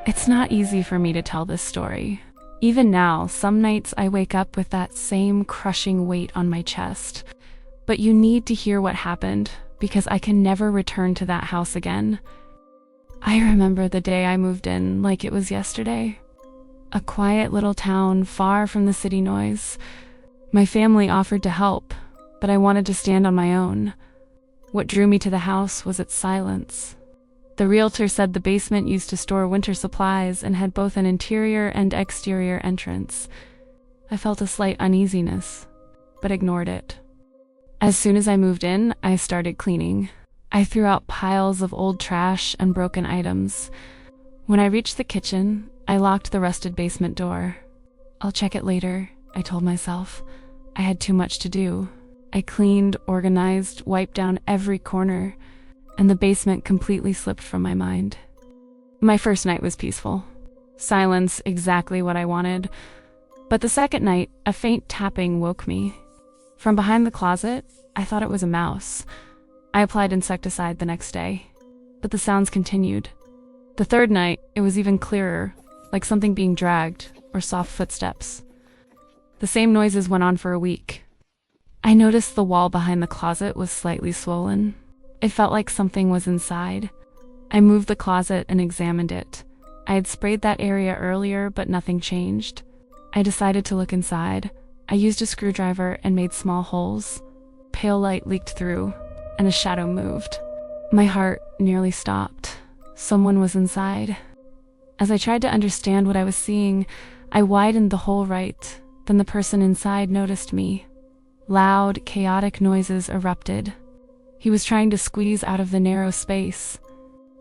It's not easy for me to tell this story. Even now, some nights I wake up with that same crushing weight on my chest. But you need to hear what happened, because I can never return to that house again. I remember the day I moved in like it was yesterday. A quiet little town far from the city noise. My family offered to help, but I wanted to stand on my own. What drew me to the house was its silence. The realtor said the basement used to store winter supplies and had both an interior and exterior entrance. I felt a slight uneasiness, but ignored it. As soon as I moved in, I started cleaning. I threw out piles of old trash and broken items. When I reached the kitchen, I locked the rusted basement door. I'll check it later, I told myself. I had too much to do. I cleaned, organized, wiped down every corner, and the basement completely slipped from my mind. My first night was peaceful. Silence, exactly what I wanted. But the second night, a faint tapping woke me. From behind the closet, I thought it was a mouse. I applied insecticide the next day, but the sounds continued. The third night, it was even clearer, like something being dragged or soft footsteps. The same noises went on for a week. I noticed the wall behind the closet was slightly swollen. It felt like something was inside. I moved the closet and examined it. I had sprayed that area earlier, but nothing changed. I decided to look inside. I used a screwdriver and made small holes. Pale light leaked through, and a shadow moved. My heart nearly stopped. Someone was inside. As I tried to understand what I was seeing, I widened the hole right. Then the person inside noticed me. Loud, chaotic noises erupted. He was trying to squeeze out of the narrow space.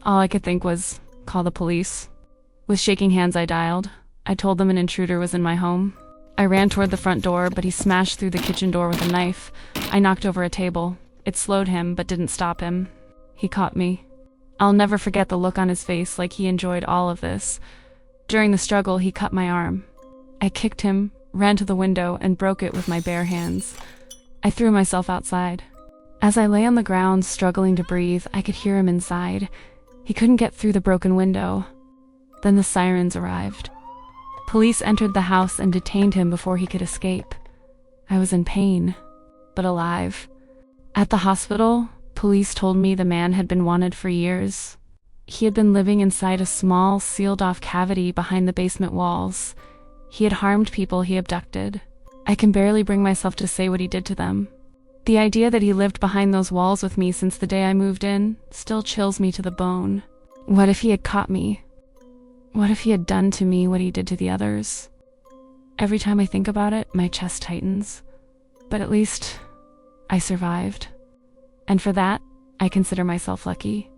All I could think was, call the police. With shaking hands, I dialed. I told them an intruder was in my home. I ran toward the front door, but he smashed through the kitchen door with a knife. I knocked over a table. It slowed him, but didn't stop him. He caught me. I'll never forget the look on his face, like he enjoyed all of this. During the struggle, he cut my arm. I kicked him, ran to the window, and broke it with my bare hands. I threw myself outside. As I lay on the ground, struggling to breathe, I could hear him inside. He couldn't get through the broken window. Then the sirens arrived. Police entered the house and detained him before he could escape. I was in pain, but alive. At the hospital, police told me the man had been wanted for years. He had been living inside a small, sealed-off cavity behind the basement walls. He had harmed people he abducted. I can barely bring myself to say what he did to them. The idea that he lived behind those walls with me since the day I moved in still chills me to the bone. What if he had caught me? What if he had done to me what he did to the others? Every time I think about it, my chest tightens. But at least I survived. And for that, I consider myself lucky.